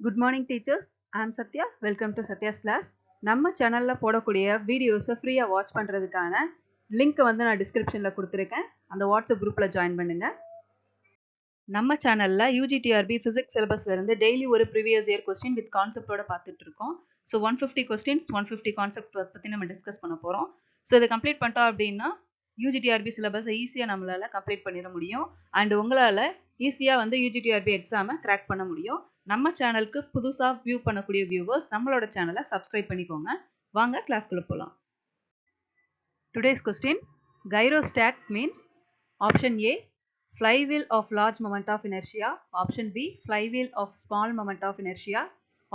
Good morning teachers. I am Satya. Welcome to Satya's class. நம்ம சேனல்ல போடக்கூடிய வீடியோஸை ஃப்ரீயாக வாட்ச் பண்ணுறதுக்கான லிங்க் வந்து நான் டிஸ்கிரிப்ஷனில் கொடுத்துருக்கேன். அந்த வாட்ஸ்அப் குரூப்பில் ஜாயின் பண்ணுங்க. நம்ம சேனலில் யூஜிடிஆர்பி ஃபிசிக்ஸ் சிலபஸ்லேருந்து டெய்லி ஒரு ப்ரீவியஸ் இயர் கொஸ்டின் வித் கான்செப்டோட பார்த்துட்டு இருக்கோம். ஸோ 150 கொஸ்டின்ஸ் 150 கான்செப்ட் பற்றி நம்ம டிஸ்கஸ் பண்ண போகிறோம். ஸோ இதை கம்ப்ளீட் பண்ணிட்டோம் அப்படின்னா யூஜிடிஆர்பி சிலபஸை ஈஸியாக நம்மளால் கம்ப்ளீட் பண்ணிட முடியும். அண்ட் உங்களால் ஈஸியாக வந்து யூஜிடிஆர்பி எக்ஸாமை கிராக் பண்ண முடியும். நம்ம சேனலுக்கு புதுசாக வியூ பண்ணக்கூடிய வியூவர்ஸ் நம்மளோட சேனலை சப்ஸ்கிரைப் பண்ணிக்கோங்க. வாங்க கிளாஸ்க்குள்ளே போகலாம். Today's question, gyrostat means option A flywheel of large moment of inertia, option B flywheel of small moment of inertia,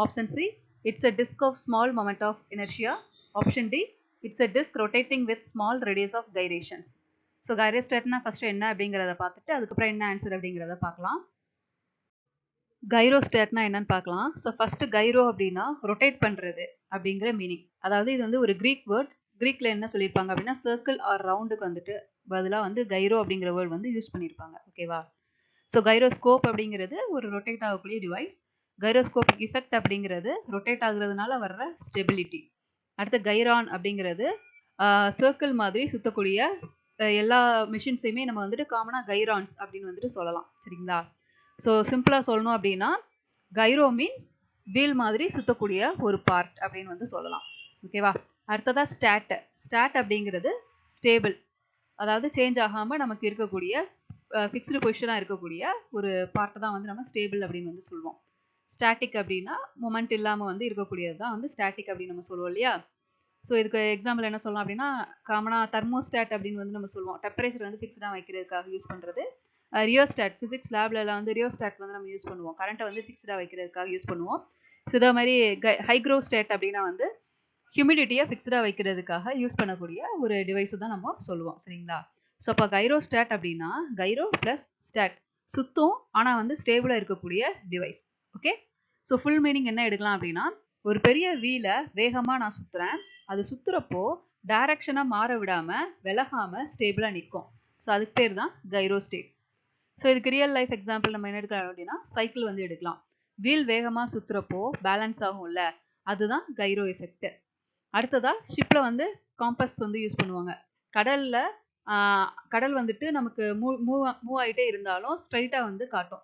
option C it's a disk of small moment of inertia, option D it's a disk rotating with small radius of gyrations. So கைரோஸ்டாட்னா first என்ன அப்படிங்கிறத பார்த்துட்டு அதுக்கப்புறம் என்ன answer அப்படிங்கிறத பார்க்கலாம். கைரோஸ்டாட்னா என்னன்னு பார்க்கலாம். ஸோ ஃபர்ஸ்ட் கைரோ அப்படின்னா ரொட்டேட் பண்ணுறது அப்படிங்கிற மீனிங். அதாவது இது வந்து ஒரு கிரீக் வேர்ட். கிரீக்கில் என்ன சொல்லியிருப்பாங்க அப்படின்னா சர்க்கிள் ஆர் ரவுண்டுக்கு வந்துட்டு பதிலாக வந்து கைரோ அப்படிங்கிற வேர்ட் வந்து யூஸ் பண்ணியிருப்பாங்க. ஓகேவா? ஸோ கைரோஸ்கோப் அப்படிங்கிறது ஒரு ரொட்டேட் ஆகக்கூடிய டிவைஸ். கைரோஸ்கோபிக் இஃபெக்ட் அப்படிங்கிறது ரொட்டேட் ஆகுறதுனால வர்ற ஸ்டெபிலிட்டி. அடுத்து கைரான் அப்படிங்கிறது சர்க்கிள் மாதிரி சுற்றக்கூடிய எல்லா மிஷின்ஸையுமே நம்ம வந்துட்டு காமனாக கைரான்ஸ் அப்படின்னு வந்துட்டு சொல்லலாம். சரிங்களா? ஸோ சிம்பிளாக சொல்லணும் அப்படின்னா கைரோ மீன்ஸ் வீல் மாதிரி சுற்றக்கூடிய ஒரு பார்ட் அப்படின்னு வந்து சொல்லலாம். ஓகேவா? அடுத்ததாக ஸ்டாட் அப்படிங்கிறது ஸ்டேபிள், அதாவது சேஞ்ச் ஆகாமல் நமக்கு இருக்கக்கூடிய ஃபிக்ஸ்டு பொசிஷனாக இருக்கக்கூடிய ஒரு பார்ட்டை தான் வந்து நம்ம ஸ்டேபிள் அப்படின்னு வந்து சொல்லுவோம். ஸ்டாட்டிக் அப்படின்னா மொமெண்ட் இல்லாமல் வந்து இருக்கக்கூடியது தான் வந்து ஸ்டாட்டிக் அப்படின்னு நம்ம சொல்லுவோம் இல்லையா? ஸோ இதுக்கு எக்ஸாம்பிள் என்ன சொல்லலாம் அப்படின்னா காமனாக தெர்மோஸ்டாட் அப்படின்னு வந்து நம்ம சொல்லுவோம். டெம்பரேச்சர் வந்து ஃபிக்ஸ்டாக வைக்கிறதுக்காக யூஸ் பண்ணுறது. ரியோஸ்டாட், ஃபிசிக்ஸ் லேப்லலாம் வந்து ரியோஸ்டாட் வந்து நம்ம யூஸ் பண்ணுவோம். கரண்ட்டை வந்து ஃபிக்ஸ்டாக வைக்கிறதுக்காக யூஸ் பண்ணுவோம். ஸோ இதே மாதிரி ஹைக்ரோஸ்டாட் அப்படின்னா வந்து ஹியூமிடிட்டியை ஃபிக்ஸ்டாக வைக்கிறதுக்காக யூஸ் பண்ணக்கூடிய ஒரு டிவைஸை தான் நம்ம சொல்லுவோம். சரிங்களா? ஸோ அப்போ கைரோஸ்டாட் அப்படின்னா கைரோ ப்ளஸ் ஸ்டாட், சுத்தும் ஆனால் வந்து ஸ்டேபிளாக இருக்கக்கூடிய device. Okay? So full meaning என்ன எடுக்கலாம் அப்படின்னா ஒரு பெரிய வீலை வேகமாக நான் சுற்றுறேன். அது சுற்றுறப்போ டைரக்ஷனாக மாற விடாமல் விலகாமல் ஸ்டேபிளாக நிற்கும். ஸோ அதுக்கு பேர் தான் கைரோஸ்டேட். ஸோ இதுக்கு ரியல் லைஃப் எக்ஸாம்பிள் நம்ம என்ன எடுக்கலாம் அப்படின்னா சைக்கிள் வந்து எடுக்கலாம். வீல் வேகமாக சுற்றுறப்போ பேலன்ஸ் ஆகும்ல, அதுதான் கைரோ எஃபெக்ட். அடுத்ததா ஷிப்பில் வந்து காம்பஸ் வந்து யூஸ் பண்ணுவாங்க. கடல் வந்துட்டு நமக்கு மூவ் ஆகிட்டே இருந்தாலும் ஸ்ட்ரைட்டாக வந்து காட்டும்.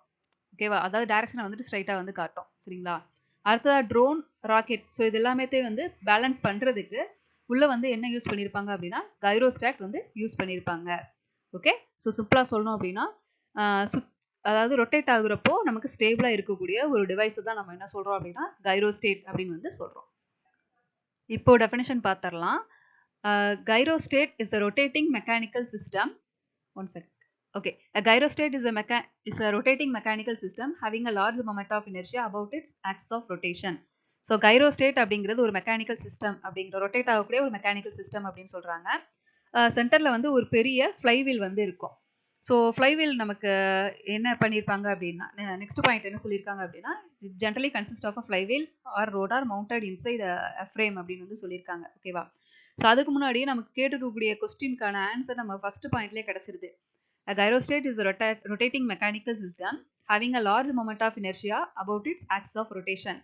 ஓகேவா? அதாவது டைரக்ஷனை வந்துட்டு ஸ்ட்ரைட்டாக வந்து காட்டும். சரிங்களா? அடுத்ததா ட்ரோன், ராக்கெட். ஸோ இது எல்லாமே வந்து பேலன்ஸ் பண்ணுறதுக்கு உள்ளே வந்து என்ன யூஸ் பண்ணியிருப்பாங்க அப்படின்னா கைரோஸ்டாட் வந்து யூஸ் பண்ணியிருப்பாங்க. ஓகே? ஸோ சிம்பிளாக சொல்லணும் அப்படின்னா அதாவது ரொட்டேட் ஆகுறப்போ நமக்கு ஸ்டேபிளாக இருக்கக்கூடிய ஒரு டிவைஸை தான் நம்ம என்ன சொல்கிறோம் அப்படின்னா கைரோஸ்டேட் அப்படின்னு வந்து சொல்கிறோம். இப்போ டெஃபினிஷன் பார்த்துடலாம். Gyrostat is a rotating mechanical system. One second. Okay. A gyrostat is a rotating mechanical system having a large moment of inertia about its axis of rotation. So கைரோஸ்டேட் அப்படிங்கிறது ஒரு மெக்கானிக்கல் சிஸ்டம், அப்படிங்கிற rotate ஆகக்கூடிய ஒரு mechanical system அப்படின்னு சொல்கிறாங்க. சென்டரில் வந்து ஒரு பெரிய ஃப்ளைவீல் வந்து இருக்கும். ஸோ ஃப்ளைவீல் நமக்கு என்ன பண்ணியிருப்பாங்க அப்படின்னா நெக்ஸ்ட் பாயிண்ட் என்ன சொல்லியிருக்காங்க அப்படின்னா generally consist of a flywheel or rotor mounted inside a frame அப்படின்னு வந்து சொல்லியிருக்காங்க. ஓகேவா? ஸோ அதுக்கு முன்னாடி நமக்கு கேட்டுக்கக்கூடிய கொஸ்டினுக்கான ஆன்சர் நம்ம ஃபர்ஸ்ட் பாயிண்ட்லேயே கிடச்சிருது. A gyrostat is a rotating mechanical system having a large moment of inertia about its axis of rotation.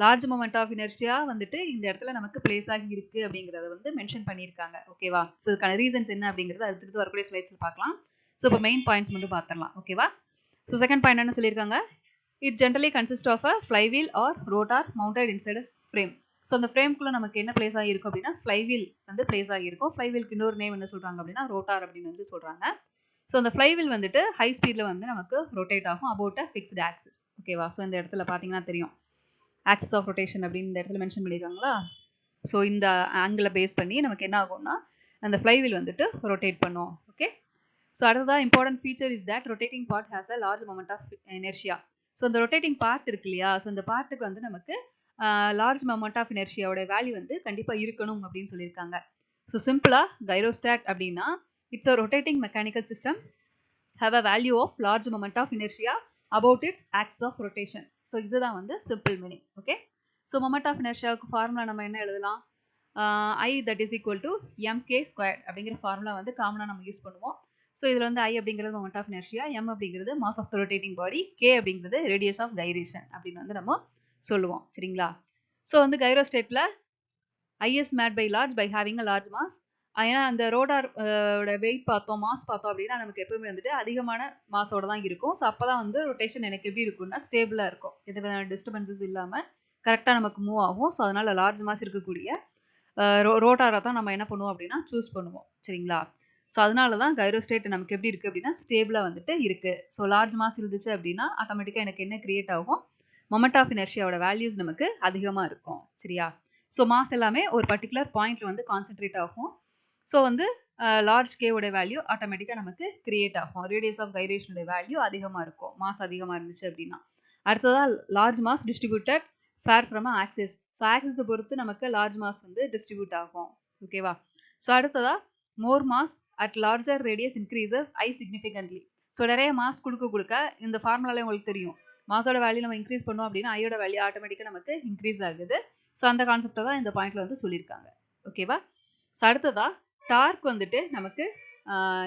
Large moment of inertia வந்துட்டு இந்த இடத்துல நமக்கு பிளேஸ் ஆகி இருக்கு அப்படிங்கிறத வந்து மென்ஷன் பண்ணியிருக்காங்க. ஓகேவா? ஸோ இதுக்கான ரீசன்ஸ் என்ன அப்படிங்கிறது அடுத்தடுத்து வரக்கூடிய ஸ்லைட்ஸில் பார்க்கலாம். ஸோ இப்போ மெயின் பாயிண்ட்ஸ் மட்டும் பார்த்துடலாம். ஓகேவா? ஸோ செகண்ட் பாயிண்ட் என்ன சொல்லியிருக்காங்க? It generally consist of a flywheel or rotor mounted inside frame. So அந்த ஃப்ரேம்குள்ளே நமக்கு என்ன பிளேஸ் ஆகிருக்கும் அப்படின்னா ஃப்ளைவீல் வந்து பிளேஸ் ஆகிருக்கும். ஃப்ளைவீலுக்கு இன்னொரு நேம் என்ன சொல்கிறாங்க அப்படின்னா ரோட்டார் அப்படின்னு வந்து சொல்கிறாங்க. ஸோ அந்த ஃப்ளைவீல் வந்துட்டு ஹை ஸ்பீடில் வந்து நமக்கு ரொட்டேட் ஆகும் அபவுட் அ ஃபிக்ஸ்டு ஆக்சிஸ். ஓகேவா? ஸோ இந்த இடத்துல பார்த்தீங்கன்னா தெரியும் ஆக்சிஸ் ஆஃப் ரொட்டேஷன் அப்படின்னு இந்த இடத்துல மென்ஷன் பண்ணியிருக்காங்களா? ஸோ இந்த ஆங்கிளை பேஸ் பண்ணி நமக்கு என்ன ஆகும்னா அந்த ஃப்ளைவீல் வந்துட்டு ரொட்டேட் பண்ணும். ஓகே? ஸோ அடுத்ததாக important feature is that rotating part has a large moment of inertia. So இந்த ரொட்டேட்டிங் பார்ட் இருக்கு இல்லையா? ஸோ இந்த பார்ட்டுக்கு வந்து நமக்கு லார்ஜ் மொமெண்ட் ஆஃப் இனர்ஷியாவோட வேல்யூ வந்து கண்டிப்பாக இருக்கணும் அப்படின்னு சொல்லியிருக்காங்க. ஸோ சிம்பிளாக கைரோஸ்டாட் அப்படின்னா it's a rotating mechanical system have a value of large moment of inertia about its axis of rotation. So இதுதான் வந்து simple meaning. Okay? So moment of இனர்ஷியாவுக்கு ஃபார்முலா நம்ம என்ன எழுதலாம்? I that is equal to mk squared அப்படிங்கிற formula வந்து காமனாக நம்ம யூஸ் பண்ணுவோம். ஸோ இதில் வந்து I அப்படிங்கிறது மொமெண்ட் ஆஃப் இனர்ஷியா, m அப்படிங்கிறது mass of the rotating body, k அப்படிங்கிறது ரேடியஸ் ஆஃப் கைரேஷன் அப்படின்னு வந்து நம்ம சொல்லுவோம். சரிங்களா? ஸோ வந்து கைரோஸ்டேட்ல I is made by large by having a large mass. ஏன்னா அந்த ரோடார் ஓட வெயிட் பார்த்தோம், மாஸ் பார்த்தோம் அப்படின்னா நமக்கு எப்பவுமே வந்துட்டு அதிகமான மாஸோட தான் இருக்கும். ஸோ அப்பதான் வந்து ரொட்டேஷன் எனக்கு எப்படி இருக்கும்னா ஸ்டேபிளா இருக்கும். எந்த விதமான டிஸ்டர்பன்சஸ் இல்லாம கரெக்ட்டா நமக்கு மூவ் ஆகும். ஸோ அதனால லார்ஜ் மாஸ் இருக்கக்கூடிய ரோட்டார தான் நம்ம என்ன பண்ணுவோம் அப்படின்னா சூஸ் பண்ணுவோம். சரிங்களா? ஸோ அதனால தான் கைரோஸ்டேட் நமக்கு எப்படி இருக்கு அப்படின்னா ஸ்டேபிளா வந்துட்டு இருக்கு. ஸோ லார்ஜ் மாஸ் இருந்துச்சு அப்படின்னா ஆட்டோமேட்டிக்கா எனக்கு என்ன கிரியேட் ஆகும்? மொமெண்ட் ஆஃப் இனர்ஷியாவோட வேல்யூஸ் நமக்கு அதிகமா இருக்கும். சரியா? ஸோ மாஸ் எல்லாமே ஒரு பர்ட்டிகுலர் பாயிண்ட்ல வந்து கான்சென்ட்ரேட் ஆகும். ஸோ வந்து லார்ஜ் கேவோட வேல்யூ ஆட்டோமேட்டிக்கா நமக்கு கிரியேட் ஆகும். ரேடியஸ் ஆஃப் கைரேஷனோட வேல்யூ அதிகமா இருக்கும். மாஸ் அதிகமா இருந்துச்சு அப்படின்னா. அடுத்ததா large mass distributed far from axis. So ஆக்சிஸை பொறுத்து நமக்கு லார்ஜ் மாஸ் வந்து டிஸ்ட்ரிபியூட் ஆகும். ஓகேவா? ஸோ அடுத்ததா more mass at larger radius increases I significantly. So நிறைய மாஸ் கொடுக்க இந்த ஃபார்முலாலே உங்களுக்கு தெரியும். மாஸோட வேல்யூ நம்ம இன்க்ரீஸ் பண்ணோம் அப்படின்னா ஐயோட வேல்யூ ஆட்டோமேட்டிக்காக நமக்கு இன்க்ரீஸ் ஆகுது. ஸோ அந்த கான்செப்டை தான் இந்த பாயிண்ட்ல வந்து சொல்லியிருக்காங்க. ஓகேவா? ஸோ அடுத்ததா டார்க் வந்துட்டு நமக்கு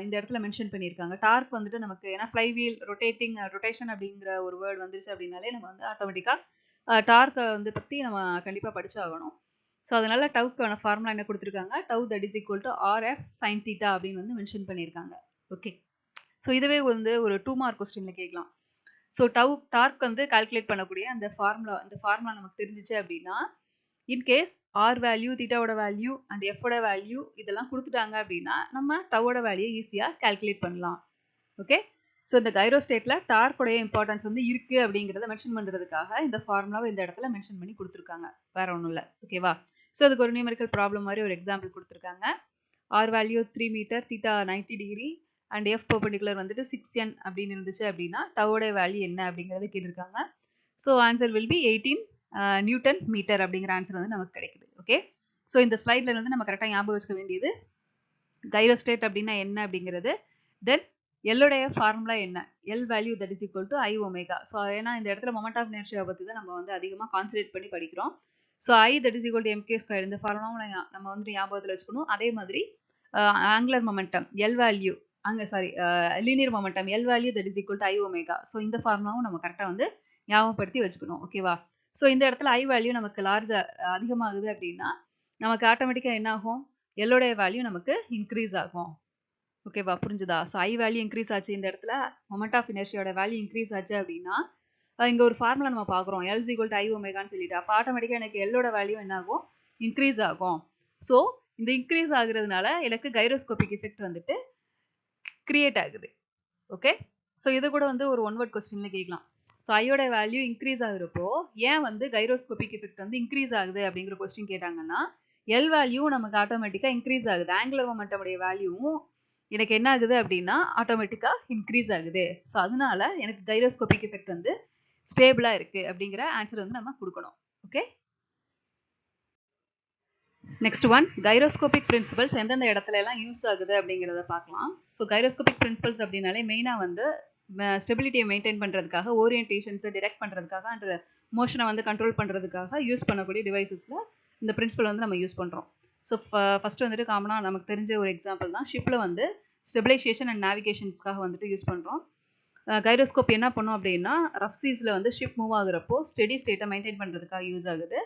இந்த இடத்துல மென்ஷன் பண்ணியிருக்காங்க. டார்க் வந்துட்டு நமக்கு ஏன்னா ஃப்ளைவீல் ரொட்டேஷன் அப்படிங்கிற ஒரு வேர்டு வந்துருச்சு அப்படின்னாலே நம்ம வந்து ஆட்டோமேட்டிக்காக டார்க்கை வந்து பற்றி நம்ம கண்டிப்பாக படிச்சாகணும். ஸோ அதனால டவுக்கான ஃபார்முலா என்ன கொடுத்துருக்காங்க? Tau that is equal to RF sine theta அப்படின்னு வந்து மென்ஷன் பண்ணியிருக்காங்க. ஓகே. ஸோ இதுவே வந்து ஒரு 2 மார்க் கொஸ்டின்ல கேட்கலாம். ஸோ டார்க் வந்து கால்குலேட் பண்ணக்கூடிய அந்த ஃபார்முலா நமக்கு தெரிஞ்சிச்சு அப்படின்னா இன்கேஸ் ஆர் வேல்யூ தீட்டாவோட வேல்யூ அண்ட் எஃபோட வேல்யூ இதெல்லாம் கொடுத்துட்டாங்க அப்படின்னா நம்ம டவோட வேல்யூ ஈஸியாக கால்குலேட் பண்ணலாம். ஓகே. ஸோ இந்த கைரோஸ்டேட்ல டார்க்கோடைய இம்பார்ட்டன்ஸ் வந்து இருக்கு அப்படிங்கிறத மென்ஷன் பண்ணுறதுக்காக இந்த ஃபார்முலாவை இந்த இடத்துல மென்ஷன் பண்ணி கொடுத்துருக்காங்க. வேற ஒன்றும் இல்லை. ஓகேவா? ஸோ அதுக்கு ஒரு நியூமெரிக்கல் ப்ராப்ளம் மாதிரி ஒரு எக்ஸாம்பிள் கொடுத்துருக்காங்க. R value 3 metre theta 90 degree and F perpendicular வந்துட்டு 6n அப்படின்னு இருந்துச்சு அப்படின்னா டவோட வேல்யூ என்ன அப்படிங்கிறத கேட்டிருக்காங்க. So answer will be 18 newton metre அப்படிங்கிற ஆன்சர் வந்து நமக்கு கிடைக்குது. ஓகே. ஸோ இந்த ஸ்லைட்ல வந்து நம்ம கரெக்டாக ஞாபகம் வச்சுக்க வேண்டியது கைரோஸ்டேட் அப்படின்னா என்ன அப்படிங்கிறது. தென் எல்லோடைய ஃபார்முலா என்ன? L value that is equal to I omega. So ஏன்னா இந்த இடத்துல மொமெண்ட் ஆஃப் இனர்ஷியா பற்றி தான் நம்ம வந்து அதிகமாக கான்சன்ட்ரேட் பண்ணி படிக்கிறோம். So I that is equal to MK square இந்த ஃபார்முலாவும் நம்ம வந்து ஞாபகத்தில் வச்சுக்கணும். அதே மாதிரி angular momentum L value linear momentum L value that is equal to I omega. So இந்த ஃபார்முலாவும் நம்ம கரெக்டாக வந்து ஞாபகப்படுத்தி வச்சுக்கணும். ஓகேவா? ஸோ இந்த இடத்துல ஐ வேல்யூ நமக்கு அதிகமாகுது அப்படின்னா நமக்கு ஆட்டோமேட்டிக்காக என்ன ஆகும்? எல்லோடைய வேல்யூ நமக்கு இன்க்ரீஸ் ஆகும். ஓகேவா? புரிஞ்சுதா? ஸோ ஐ வேல்யூ இன்க்ரீஸ் ஆச்சு இந்த இடத்துல மொமெண்ட் ஆஃப் இனர்ஷியோட வேல்யூ இன்க்ரீஸ் ஆச்சு அப்படின்னா இங்கே ஒரு ஃபார்முலா நம்ம பார்க்குறோம் எல் ஈக்குவல் டு ஐ ஒமேகான்னு சொல்லிட்டு. அப்போ ஆட்டோமேட்டிக்காக எனக்கு எல்லோட வேல்யூ என்ன ஆகும்? இன்க்ரீஸ் ஆகும். ஸோ இந்த இன்க்ரீஸ் ஆகுறதுனால எனக்கு கைரோஸ்கோபிக் எஃபெக்ட் வந்துட்டு கிரியேட் ஆகுது. ஓகே. ஸோ இது கூட வந்து ஒரு ஒன் வேர்ட் கொஸ்டின்ல கேட்கலாம். ஸோ ஐயோட வேல்யூ இன்க்ரீஸ் ஆகுறப்போ ஏன் வந்து கைரோஸ்கோபிக் எஃபெக்ட் வந்து இன்க்ரீஸ் ஆகுது அப்படிங்கிற கொஸ்டின் கேட்டாங்கன்னா எல் வேல்யூ நமக்கு ஆட்டோமேட்டிக்காக இன்க்ரீஸ் ஆகுது. ஆங்குலர் மொமெண்டமுடைய வேல்யூவும் எனக்கு என்ன ஆகுது அப்படின்னா ஆட்டோமேட்டிக்காக இன்க்ரீஸ் ஆகுது. ஸோ அதனால எனக்கு கைரோஸ்கோபிக் எஃபெக்ட் வந்து ஸ்டேபிளாக இருக்குது அப்படிங்கிற ஆன்சர் வந்து நம்ம கொடுக்கணும். Okay. Next one gyroscopic principles எந்தெந்த இடத்துல எல்லாம் யூஸ் ஆகுது அப்படிங்கிறத பார்க்கலாம். ஸோ கைரோஸ்கோபிக் பிரின்சிபல்ஸ் அப்படின்னாலே மெயினாக வந்து ஸ்டெபிலிட்டியை மெயின்டைன் பண்ணுறதுக்காக ஓரியன்டேஷன்ஸை டிரெக்ட் பண்ணுறதுக்காக அண்ட் மோஷனை வந்து கண்ட்ரோல் பண்ணுறதுக்காக யூஸ் பண்ணக்கூடிய டிவைசஸில் இந்த பிரின்சிபல் வந்து நம்ம யூஸ் பண்ணுறோம். ஸோ ஃபஸ்ட்டு வந்துட்டு காமனாக நமக்கு தெரிஞ்ச ஒரு எக்ஸாம்பிள் தான் ஷிப்பில் வந்து ஸ்டெபிலைசேஷன் அண்ட் நேவிகேஷன்ஸ்க்காக வந்துட்டு யூஸ் பண்ணுறோம். கைரோஸ்கோப் என்ன பண்ணும் அப்படின்னா ரஃப் சீஸில் வந்து ஷிப் மூவ் ஆகுறப்போ ஸ்டெடி ஸ்டேட்டை மெயின்டைன் பண்ணுறதுக்காக யூஸ் ஆகுது.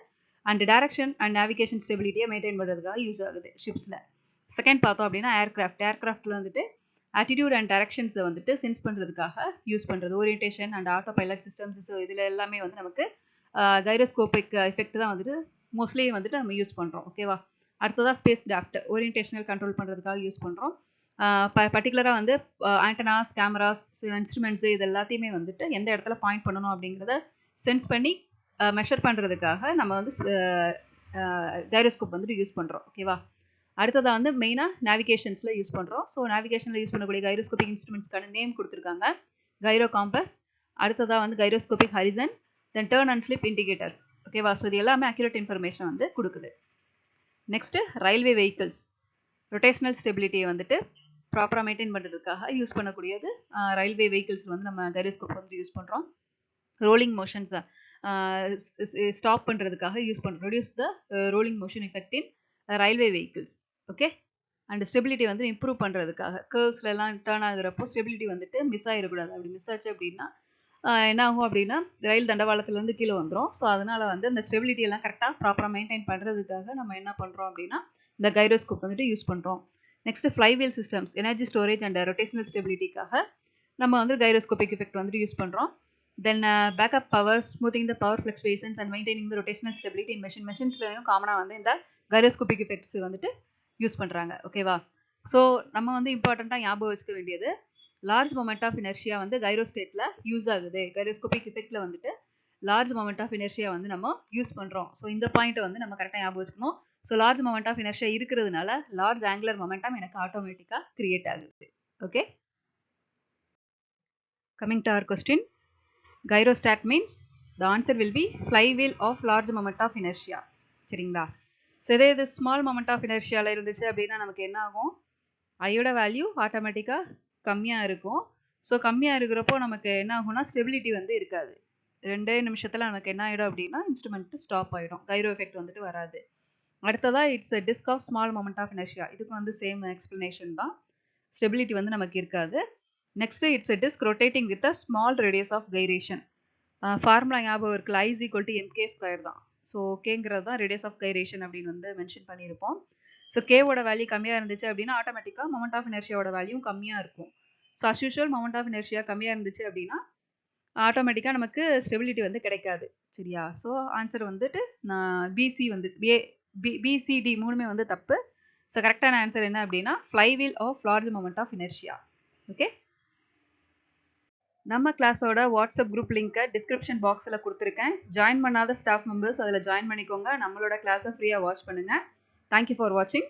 அண்ட் டைரக்ஷன் அண்ட் நேவிகேஷன் ஸ்டெபிலிட்டியை மெயின்டைன் பண்ணுறதுக்காக யூஸ் ஆகுது ஷிப்ஸில். செகண்ட் பார்த்தோம் அப்படின்னா ஏர்க்ராஃப்டில் வந்துட்டு ஆட்டிடியூட் அண்ட் டைரக்ஷன்ஸை வந்துட்டு சென்ஸ் பண்ணுறதுக்காக யூஸ் பண்ணுறது. Orientation and auto pilot systems இதில் எல்லாமே வந்து நமக்கு கைரோஸ்கோபிக் எஃபெக்ட் தான் வந்துட்டு மோஸ்ட்லி வந்துட்டு நம்ம யூஸ் பண்ணுறோம். ஓகேவா? அடுத்ததாக ஸ்பேஸ் கிராஃப்ட் ஓரியன்டேஷனல் கண்ட்ரோல் பண்ணுறதுக்காக யூஸ் பண்ணுறோம். பர்டிகுலராக வந்து ஆண்டனாஸ், கேமராஸ், இன்ஸ்ட்ருமெண்ட்ஸு இது எல்லாத்தையுமே வந்துட்டு எந்த இடத்துல பாயிண்ட் பண்ணணும் அப்படிங்கிறத சென்ஸ் பண்ணி மெஷர் பண்ணுறதுக்காக நம்ம வந்து கைரோஸ்கோப் வந்துட்டு யூஸ் பண்ணுறோம். ஓகேவா? அடுத்ததாக வந்து மெயினாக நேவிகேஷன்ஸில் யூஸ் பண்ணுறோம். ஸோ நேவிகேஷனில் யூஸ் பண்ணக்கூடிய கைரோஸ்கோபிக் இன்ஸ்ட்ருமெண்ட்ஸ்க்கான நேம் கொடுத்துருக்காங்க. கைரோ காம்பஸ், அடுத்ததாக வந்து gyroscopic Harrison, then turn and slip indicators. ஓகேவா? ஸோ இது எல்லாமே அக்யூரேட் இன்ஃபர்மேஷன் வந்து கொடுக்குது. நெக்ஸ்ட்டு ரயில்வே வெஹிக்கிள்ஸ் ரொட்டேஷனல் ஸ்டெபிலிட்டியை வந்துட்டு ப்ராப்பராக மெயின்டைன் பண்ணுறதுக்காக யூஸ் பண்ணக்கூடியது ரயில்வே வெஹிக்கிள்ஸ் வந்து நம்ம கைரோஸ்கோப் வந்து யூஸ் பண்ணுறோம். ரோலிங் மோஷன்ஸை ஸ்டாப் பண்ணுறதுக்காக யூஸ் பண்ணுறோம். Reduce the rolling motion effect in railway vehicles. Okay. And stability வந்து இம்ப்ரூவ் பண்ணுறதுக்காக கர்வ்ஸ்லாம் டேர்ன் ஆகுறப்போ ஸ்டெபிலிட்டி வந்துட்டு மிஸ் ஆகிடக்கூடாது. அப்படி மிஸ் ஆச்சு அப்படின்னா என்ன ஆகும் அப்படின்னா ரயில் தண்டவாளத்துலேருந்து கீழே வந்துடும். ஸோ அதனால வந்து இந்த ஸ்டெபிலிட்டி எல்லாம் கரெக்டாக ப்ராப்பராக மெயின்டைன் பண்ணுறதுக்காக நம்ம என்ன பண்ணுறோம் அப்படின்னா இந்த கைரோஸ்கோப் வந்துட்டு யூஸ் பண்ணுறோம். Next flywheel systems energy storage and rotational ஸ்டெபிலிட்டிக்காக நம்ம வந்து கைரோஸ்கோபிக் எஃபெக்ட் வந்துட்டு யூஸ் பண்ணுறோம். Then backup power, smoothing the power fluctuations and maintaining the rotational stability in மெஷின்ஸ்லையும் காமனாக வந்து இந்த கைரோஸ்கோபிக் எஃபெக்ட்ஸ் வந்துட்டு யூஸ் பண்ணுறாங்க. ஓகேவா? ஸோ நம்ம வந்து இம்பார்ட்டண்ட்டாக ஞாபகம் வச்சுக்க வேண்டியது லார்ஜ் மொமெண்ட் ஆஃப் இனர்ஷியா வந்து கைரோஸ்டேட்டில் யூஸ் ஆகுது. கைரோஸ்கோபிக் எஃபெக்டில் வந்துட்டு லார்ஜ் மொமெண்ட் ஆஃப் இனர்ஷியா வந்து நம்ம யூஸ் பண்ணுறோம். ஸோ இந்த பாயிண்ட்டை வந்து நம்ம கரெக்டாக ஞாபகம் வச்சுக்கணும். So large moment of inertia இருக்கிறதுனால லார்ஜ் ஆங்குலர் மொமெண்டம் எனக்கு ஆட்டோமேட்டிக்காக கிரியேட் ஆகுது. Okay, coming to our question, gyrostat means the answer will be flywheel of large moment of inertia. சரிங்களா? ஸோ இதே இது ஸ்மால் மொமெண்ட் ஆஃப் இனர்ஷியாவில் இருந்துச்சு அப்படின்னா நமக்கு என்ன ஆகும், ஐயோட வேல்யூ ஆட்டோமேட்டிக்காக கம்மியாக இருக்கும். ஸோ கம்மியாக இருக்கிறப்போ நமக்கு என்ன ஆகும்னா ஸ்டெபிலிட்டி வந்து இருக்காது. 2 நிமிஷத்தில் நமக்கு என்ன ஆகிடும் அப்படின்னா இன்ஸ்ட்ருமெண்ட் ஸ்டாப் ஆகிடும், கைரோ எஃபெக்ட் வந்துட்டு வராது. அடுத்ததாக it's disc of small moment of inertia, இதுக்கு வந்து சேம் எக்ஸ்பிளனேஷன் தான், ஸ்டெபிலிட்டி வந்து நமக்கு இருக்காது. Next it's disc rotating with a small radius of gyration. Formula ஞாபகம் இருக்குல்ல, I = mk² தான். ஸோ கேங்கிறது தான் ரேடியஸ் ஆஃப் கைரேஷன் அப்படின்னு வந்து மென்ஷன் பண்ணியிருப்போம். ஸோ கேவோட வேல்யூ கம்மியாக இருந்துச்சு அப்படின்னா ஆட்டோமேட்டிக்காக மொமெண்ட் ஆஃப் இனர்ஷியாவோட வேல்யூ கம்மியாக இருக்கும். So as usual moment of inertia கம்மியாக இருந்துச்சு அப்படின்னா ஆட்டோமேட்டிக்காக நமக்கு ஸ்டெபிலிட்டி வந்து கிடைக்காது. சரியா? ஸோ ஆன்சர் வந்துட்டு நான் பிசி வந்து பிசிடி மூணுமே வந்து தப்பு. ஸோ கரெக்டான ஆன்சர் என்ன அப்படின்னா flywheel of large moment of inertia. Okay, நம்ம கிளாஸோட வாட்ஸ்அப் குரூப் லிங்க்கை டிஸ்கிரிப்ஷன் பாக்ஸில் கொடுத்துருக்கேன். ஜாயின் பண்ணாத ஸ்டாஃப் மெம்பர்ஸ் அதில் ஜாயின் பண்ணிக்கோங்க. நம்மளோட கிளாஸை ஃப்ரீயாக வாட்ச் பண்ணுங்கள். தேங்க்யூ ஃபார் வாட்சிங்.